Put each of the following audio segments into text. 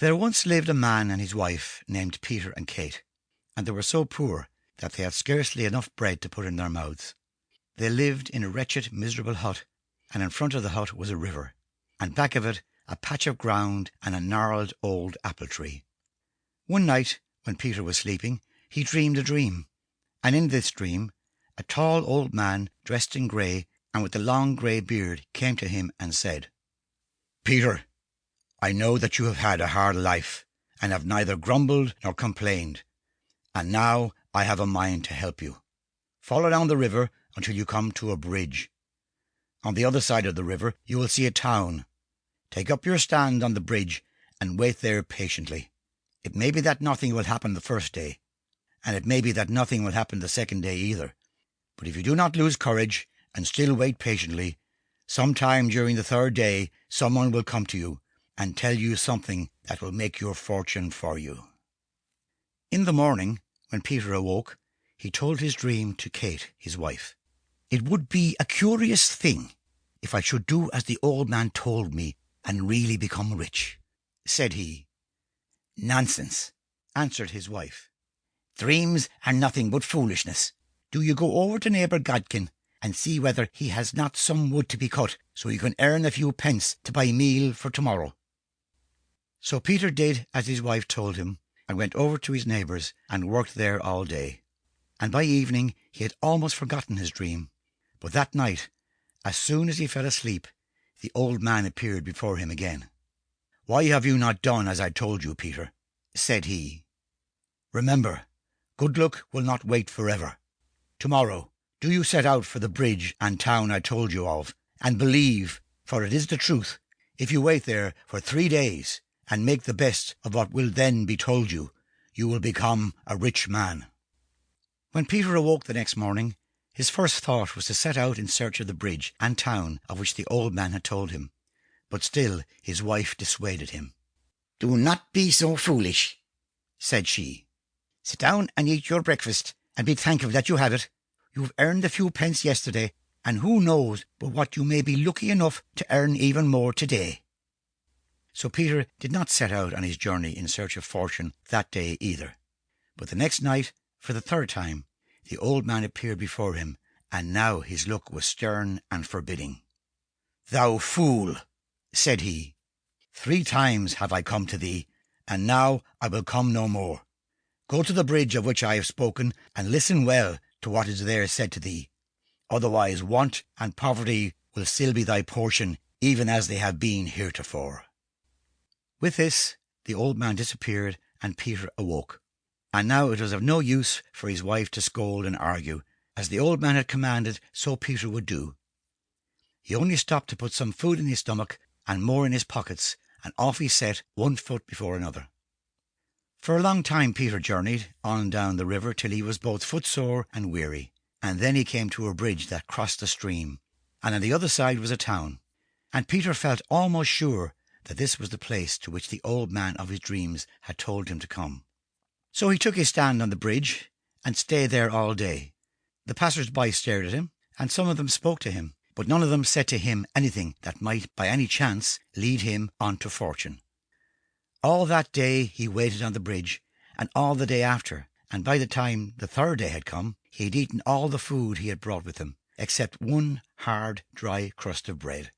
There once lived a man and his wife named Peter and Kate, and they were so poor that they had scarcely enough bread to put in their mouths. They lived in a wretched, miserable hut, and in front of the hut was a river, and back of it a patch of ground and a gnarled old apple tree. One night, when Peter was sleeping, he dreamed a dream, and in this dream a tall old man dressed in grey and with a long grey beard came to him and said, "Peter, I know that you have had a hard life, and have neither grumbled nor complained, and now I have a mind to help you. Follow down the river until you come to a bridge. On the other side of the river you will see a town. Take up your stand on the bridge and wait there patiently. It may be that nothing will happen the first day, and it may be that nothing will happen the second day either. But if you do not lose courage and still wait patiently, sometime during the third day someone will come to you and tell you something that will make your fortune for you." In the morning, when Peter awoke, he told his dream to Kate, his wife. "It would be a curious thing if I should do as the old man told me and really become rich," said he. "Nonsense," answered his wife. "Dreams are nothing but foolishness. Do you go over to neighbour Godkin and see whether he has not some wood to be cut, so you can earn a few pence to buy meal for tomorrow." So Peter did as his wife told him, and went over to his neighbour's and worked there all day. And by evening he had almost forgotten his dream. But that night, as soon as he fell asleep, the old man appeared before him again. "Why have you not done as I told you, Peter?" said he. "Remember, good luck will not wait forever. Tomorrow do you set out for the bridge and town I told you of, and believe, for it is the truth, if you wait there for 3 days, and make the best of what will then be told you, you will become a rich man." When Peter awoke the next morning, his first thought was to set out in search of the bridge and town of which the old man had told him. But still his wife dissuaded him. "Do not be so foolish," said she. "Sit down and eat your breakfast, and be thankful that you have it. You have earned a few pence yesterday, and who knows but what you may be lucky enough to earn even more today." So Peter did not set out on his journey in search of fortune that day either. But the next night, for the third time, the old man appeared before him, and now his look was stern and forbidding. "Thou fool," said he, "3 times have I come to thee, and now I will come no more. Go to the bridge of which I have spoken, and listen well to what is there said to thee. Otherwise want and poverty will still be thy portion, even as they have been heretofore." With this, the old man disappeared, and Peter awoke. And now it was of no use for his wife to scold and argue. As the old man had commanded, so Peter would do. He only stopped to put some food in his stomach and more in his pockets, and off he set, one foot before another. For a long time Peter journeyed on down the river till he was both footsore and weary, and then he came to a bridge that crossed a stream, and on the other side was a town, and Peter felt almost sure that this was the place to which the old man of his dreams had told him to come. So he took his stand on the bridge and stayed there all day. The passers-by stared at him, and some of them spoke to him, but none of them said to him anything that might by any chance lead him on to fortune. All that day he waited on the bridge, and all the day after, and by the time the third day had come, he had eaten all the food he had brought with him, except one hard, dry crust of bread.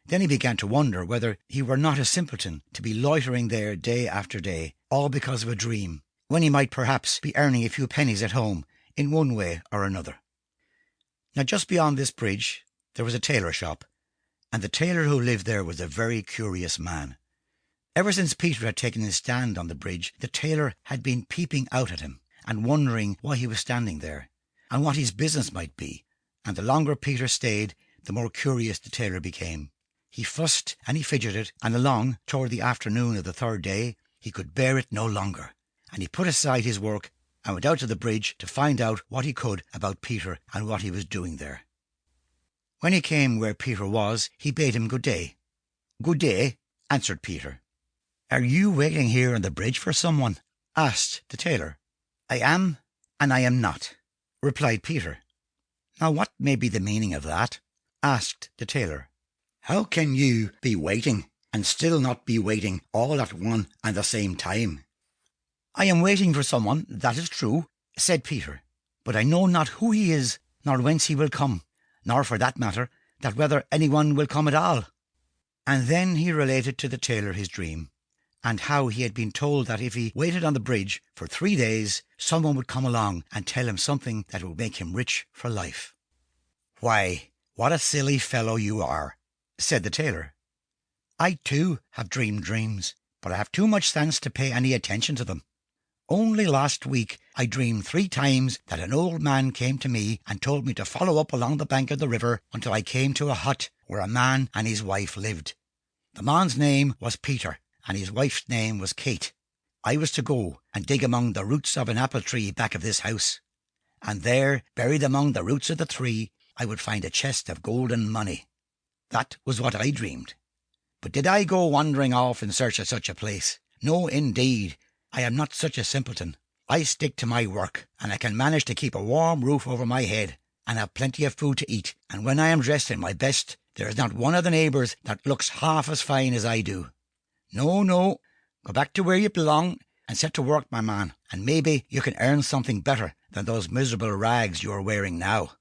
Then he began to wonder whether he were not a simpleton to be loitering there day after day, all because of a dream, when he might perhaps be earning a few pennies at home in one way or another. Now just beyond this bridge there was a tailor shop, and the tailor who lived there was a very curious man. Ever since Peter had taken his stand on the bridge, the tailor had been peeping out at him and wondering why he was standing there, and what his business might be, and the longer Peter stayed, the more curious the tailor became. He fussed and he fidgeted, and along toward the afternoon of the third day he could bear it no longer, and he put aside his work and went out to the bridge to find out what he could about Peter and what he was doing there. When he came where Peter was, he bade him good day. "Good day," answered Peter. "Are you waiting here on the bridge for someone?" asked the tailor. "I am, and I am not," replied Peter. "Now what may be the meaning of that?" asked the tailor. "How can you be waiting and still not be waiting all at one and the same time?" "I am waiting for someone, that is true," said Peter, "but I know not who he is, nor whence he will come, nor for that matter, that whether anyone will come at all." And then he related to the tailor his dream, and how he had been told that if he waited on the bridge for 3 days, someone would come along and tell him something that would make him rich for life. "Why, what a silly fellow you are," said the tailor. "I too have dreamed dreams, but I have too much sense to pay any attention to them. Only last week I dreamed 3 times that an old man came to me and told me to follow up along the bank of the river until I came to a hut where a man and his wife lived. The man's name was Peter and his wife's name was Kate. I was to go and dig among the roots of an apple tree back of this house, and there, buried among the roots of the tree, I would find a chest of golden money. That was what I dreamed. But did I go wandering off in search of such a place? No, indeed. I am not such a simpleton. I stick to my work, and I can manage to keep a warm roof over my head, and have plenty of food to eat, and when I am dressed in my best, there is not one of the neighbours that looks half as fine as I do. No, no, go back to where you belong, and set to work, my man, and maybe you can earn something better than those miserable rags you are wearing now."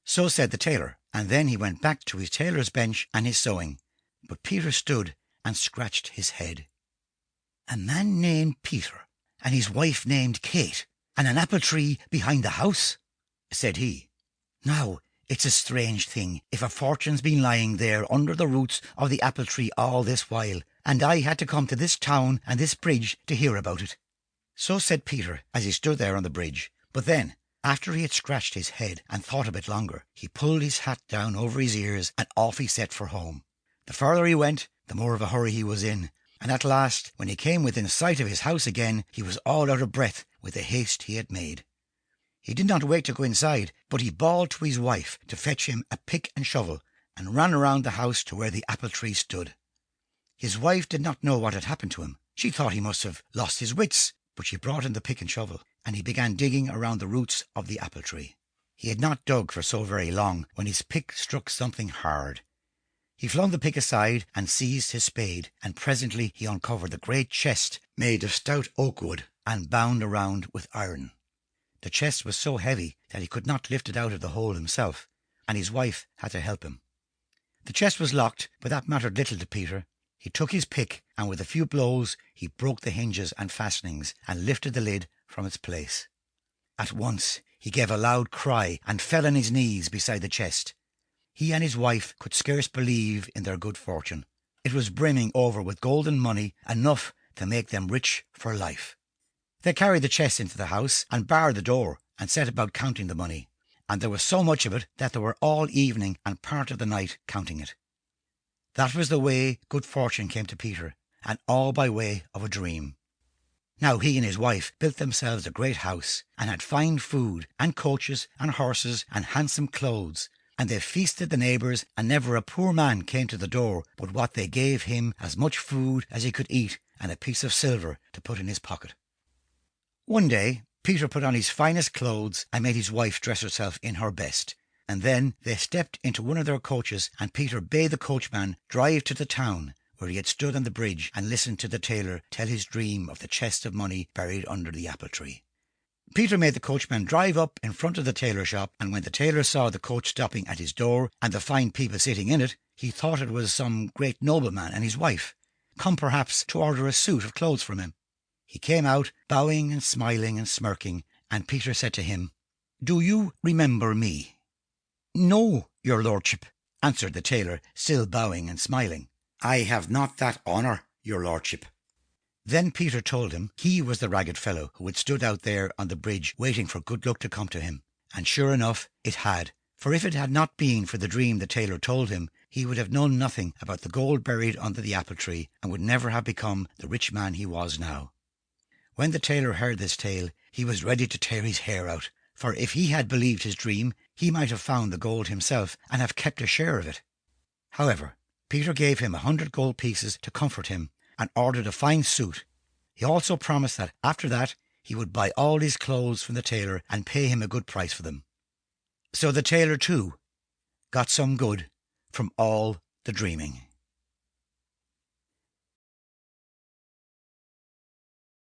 So said the tailor, and then he went back to his tailor's bench and his sewing. But Peter stood and scratched his head. "A man named Peter, and his wife named Kate, and an apple tree behind the house," said he. "Now, it's a strange thing if a fortune's been lying there under the roots of the apple tree all this while, and I had to come to this town and this bridge to hear about it." So said Peter as he stood there on the bridge. But then, after he had scratched his head and thought a bit longer, he pulled his hat down over his ears and off he set for home. The further he went, the more of a hurry he was in, and at last, when he came within sight of his house again, he was all out of breath with the haste he had made. He did not wait to go inside, but he bawled to his wife to fetch him a pick and shovel, and ran around the house to where the apple tree stood. His wife did not know what had happened to him. She thought he must have lost his wits, but she brought him the pick and shovel, and he began digging around the roots of the apple tree. He had not dug for so very long when his pick struck something hard. He flung the pick aside and seized his spade, and presently he uncovered the great chest made of stout oak wood and bound around with iron. The chest was so heavy that he could not lift it out of the hole himself, and his wife had to help him. The chest was locked, but that mattered little to Peter. He took his pick, and with a few blows he broke the hinges and fastenings and lifted the lid from its place. At once he gave a loud cry and fell on his knees beside the chest. He and his wife could scarce believe in their good fortune. It was brimming over with golden money, enough to make them rich for life. They carried the chest into the house and barred the door and set about counting the money, and there was so much of it that they were all evening and part of the night counting it. That was the way good fortune came to Peter, and all by way of a dream. Now he and his wife built themselves a great house, and had fine food, and coaches, and horses, and handsome clothes, and they feasted the neighbours, and never a poor man came to the door but what they gave him as much food as he could eat, and a piece of silver to put in his pocket. One day Peter put on his finest clothes and made his wife dress herself in her best, and then they stepped into one of their coaches, and Peter bade the coachman drive to the town, where he had stood on the bridge and listened to the tailor tell his dream of the chest of money buried under the apple tree. Peter made the coachman drive up in front of the tailor shop, and when the tailor saw the coach stopping at his door and the fine people sitting in it, he thought it was some great nobleman and his wife, come perhaps to order a suit of clothes from him. He came out, bowing and smiling and smirking, and Peter said to him, "Do you remember me?" "No, your lordship," answered the tailor, still bowing and smiling. "I have not that honour, your lordship." Then Peter told him he was the ragged fellow who had stood out there on the bridge waiting for good luck to come to him. And sure enough it had, for if it had not been for the dream the tailor told him, he would have known nothing about the gold buried under the apple tree, and would never have become the rich man he was now. When the tailor heard this tale, he was ready to tear his hair out, for if he had believed his dream, he might have found the gold himself and have kept a share of it. However, Peter gave him 100 gold pieces to comfort him, and ordered a fine suit. He also promised that after that he would buy all his clothes from the tailor and pay him a good price for them. So the tailor too got some good from all the dreaming.